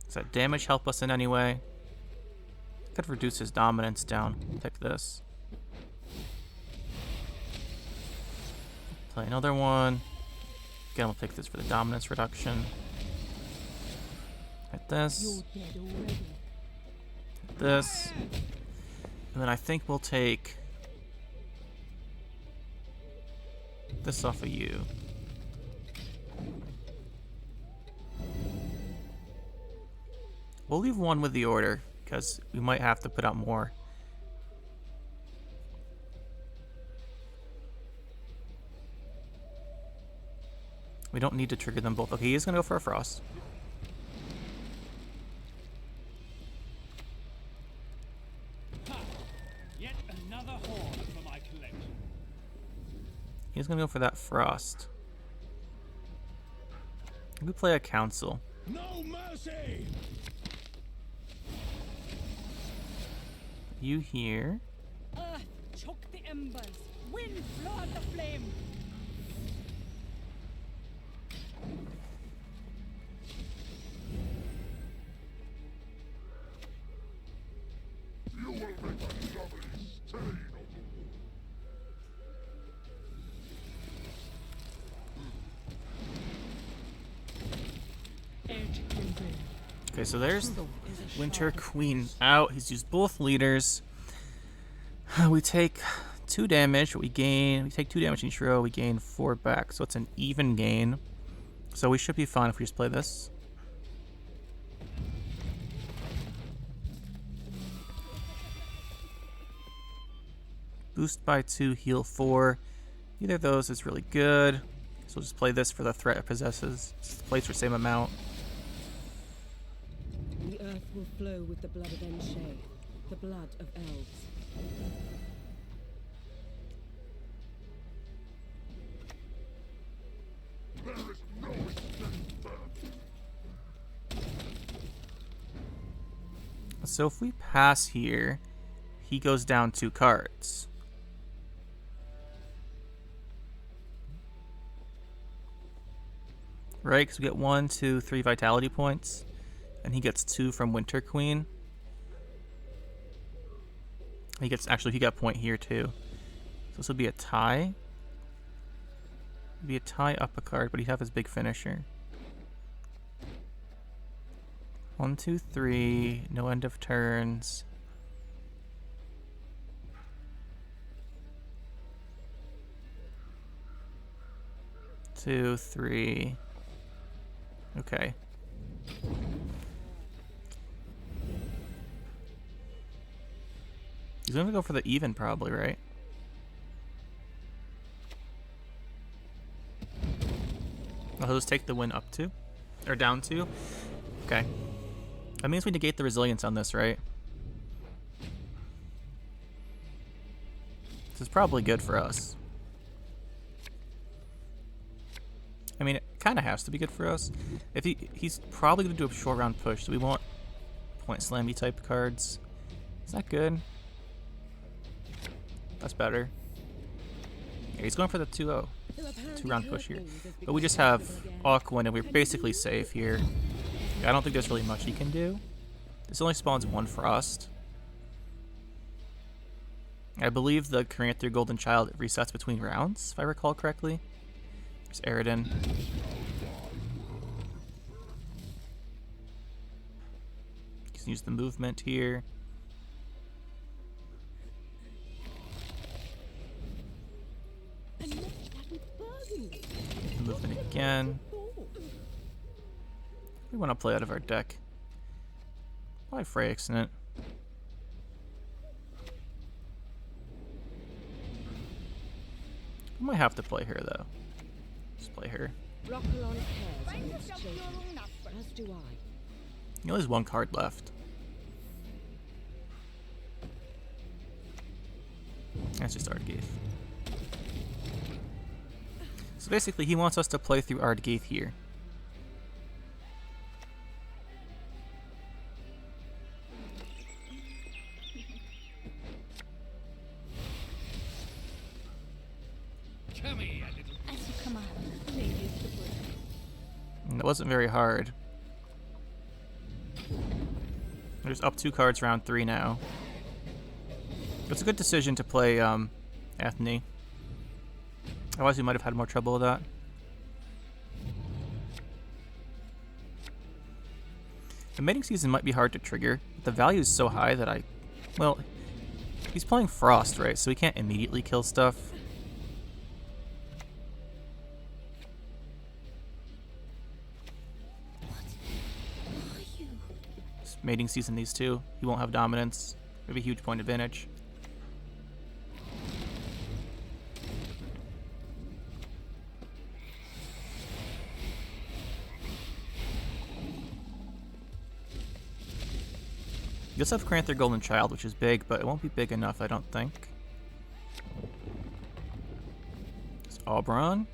Does that damage help us in any way? Could reduce his dominance down. Take this. Play another one. Again, we'll take this for the dominance reduction. Like this. You're dead already. This. And then I think we'll take this off of you. We'll leave one with the order, because we might have to put out more. We don't need to trigger them both. Okay, he's going to go for a Frost. Ha! Yet another horn for my collection. He's going to go for that Frost. We play a Council. No mercy! You here. Earth, choke the embers. Wind, flood the flame. Edge kindred. Okay, so there's Winter Queen out. He's used both leaders. We take 2 damage. We take 2 damage each row. We gain 4 back. So it's an even gain. So we should be fine if we just play this. Boost by 2, heal 4. Either of those is really good. So we'll just play this for the threat it possesses. It plays for the same amount. The earth will flow with the blood of Enshay, the blood of elves. So if we pass here, he goes down 2 cards. right? Because we get 1, 2, 3 vitality points, and he gets 2 from Winter Queen. He got a point here too. So this would be a tie. It'd be a tie up a card, but he'd have his big finisher. 1, 2, 3, no end of turns. Two, 3. Okay. He's gonna go for the even probably, right? Oh, he'll just take the win up 2? Or down 2? Okay. That means we negate the resilience on this, right? This is probably good for us. I mean, it kind of has to be good for us. If he's probably going to do a short round push, so we want point slammy type cards. Is that good? That's better. Yeah, he's going for the 2-0. 2-round push here. But we just have Gwent and we're basically safe here. I don't think there's really much he can do. This only spawns 1 Frost. I believe the Scoia'tael Golden Child resets between rounds, if I recall correctly. There's Aridin. You can use the movement here. Movement again. We want to play out of our deck. Why Phrixin it? We might have to play her though. Just play her. Rockalon cares for its children, as do I. He only has 1 card left. That's just Ardgeith. So basically, he wants us to play through Ardgeith here. Come here, little. As you command, lady of the wood. And that wasn't very hard. There's up 2 cards round 3 now. It's a good decision to play Athene. Otherwise we might have had more trouble with that. The mating season might be hard to trigger. The value is so high that well, he's playing Frost, right? So he can't immediately kill stuff. Mating season these 2. He won't have dominance. We have a huge point advantage. You also have Scoia'tael Golden Child, which is big, but it won't be big enough, I don't think. It's Auberon.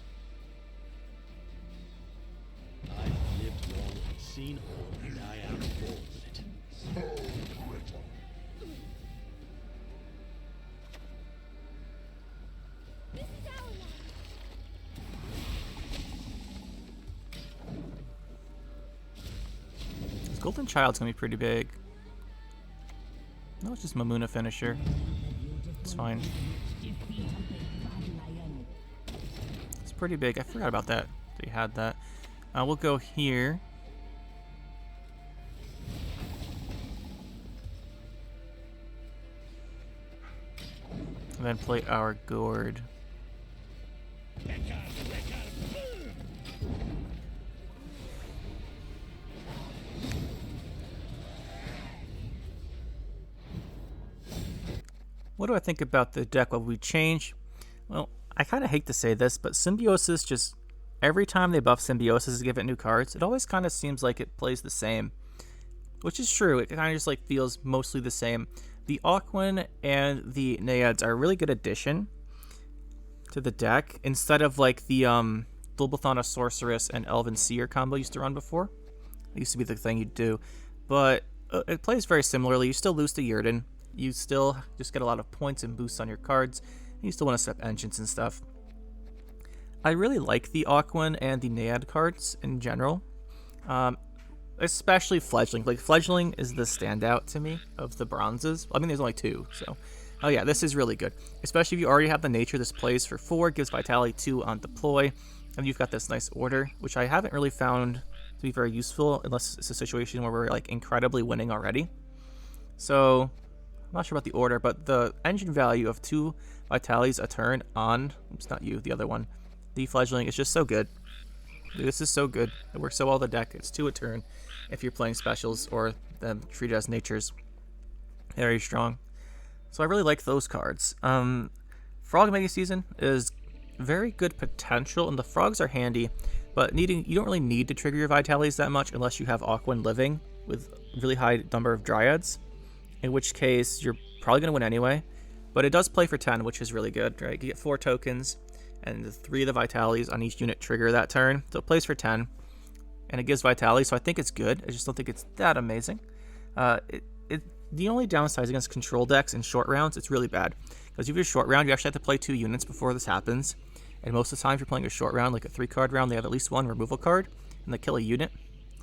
I've lived long and seen all, and I am bold with it. This is our land. This Golden Child's gonna be pretty big. No, it's just Mamuna finisher. It's fine. It's pretty big. I forgot about that. They had that. We'll go here. And then play our gourd. What do I think about the deck? Will we change? Well, I kind of hate to say this, but Symbiosis just... Every time they buff Symbiosis and give it new cards, it always kind of seems like it plays the same. Which is true. It kind of just like feels mostly the same. The Gwent and the Naiads are a really good addition to the deck. Instead of like the Dulbathana Sorceress and Elven Seer combo used to run before. It used to be the thing you'd do. But it plays very similarly. You still lose to Yrden. You still just get a lot of points and boosts on your cards. You still want to set up engines and stuff. I really like the Aquan and the Naiad cards in general. Especially Fledgling. Like, Fledgling is the standout to me of the bronzes. I mean, there's only 2, so... Oh yeah, this is really good. Especially if you already have the nature. This plays for 4, gives Vitality 2 on deploy, and you've got this nice order, which I haven't really found to be very useful unless it's a situation where we're, like, incredibly winning already. So, I'm not sure about the order, but the engine value of 2 Vitalities a turn on... It's not you, the other one. The Fledgling is just so good. Dude, this is so good. It works so well the deck. It's 2 a turn if you're playing specials or them treated as natures. Very strong. So I really like those cards. Frog Mega Season is very good potential, and the frogs are handy, but you don't really need to trigger your Vitalities that much unless you have Aquan living with a really high number of Dryads, in which case you're probably going to win anyway. But it does play for 10, which is really good, right? You get 4 tokens, and 3 of the Vitalities on each unit trigger that turn. So it plays for 10, and it gives Vitality, so I think it's good. I just don't think it's that amazing. The only downside against control decks in short rounds, it's really bad. Because if you have a short round, you actually have to play 2 units before this happens. And most of the time, if you're playing a short round, like a 3-card round, they have at least 1 removal card, and they kill a unit.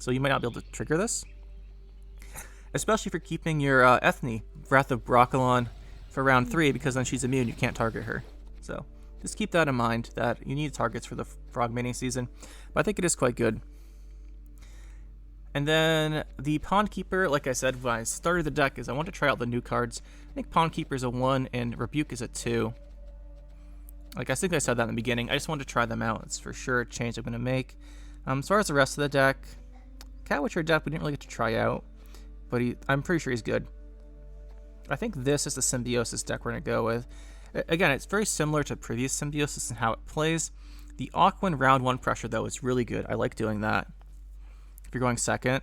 So you might not be able to trigger this. Especially if you're keeping your Ethne, Wrath of Broccolon, for round 3, because then she's immune, you can't target her. So just keep that in mind, that you need targets for the Frog Mania season. But I think it is quite good. And then the Pond Keeper, like I said when I started the deck, is I want to try out the new cards. I think Pond Keeper is a 1 and Rebuke is a 2. Like, I think I said that in the beginning. I just wanted to try them out. It's for sure a change I'm going to make. As far as the rest of the deck, Cat Witcher deck we didn't really get to try out, but I'm pretty sure he's good. I think this is the Symbiosis deck we're going to go with. Again, it's very similar to previous Symbiosis and how it plays. The Aquan round 1 pressure, though, is really good. I like doing that. If you're going second,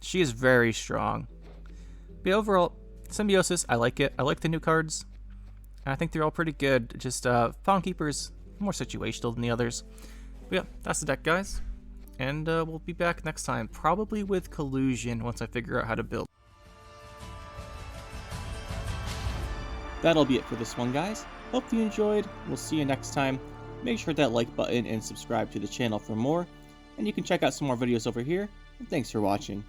she is very strong. But overall, Symbiosis, I like it. I like the new cards. And I think they're all pretty good. Just Pond Keeper's more situational than the others. But yeah, that's the deck, guys. And we'll be back next time, probably with Collusion once I figure out how to build. That'll be it for this one, guys. Hope you enjoyed. We'll see you next time. Make sure to hit that like button and subscribe to the channel for more. And you can check out some more videos over here. And thanks for watching.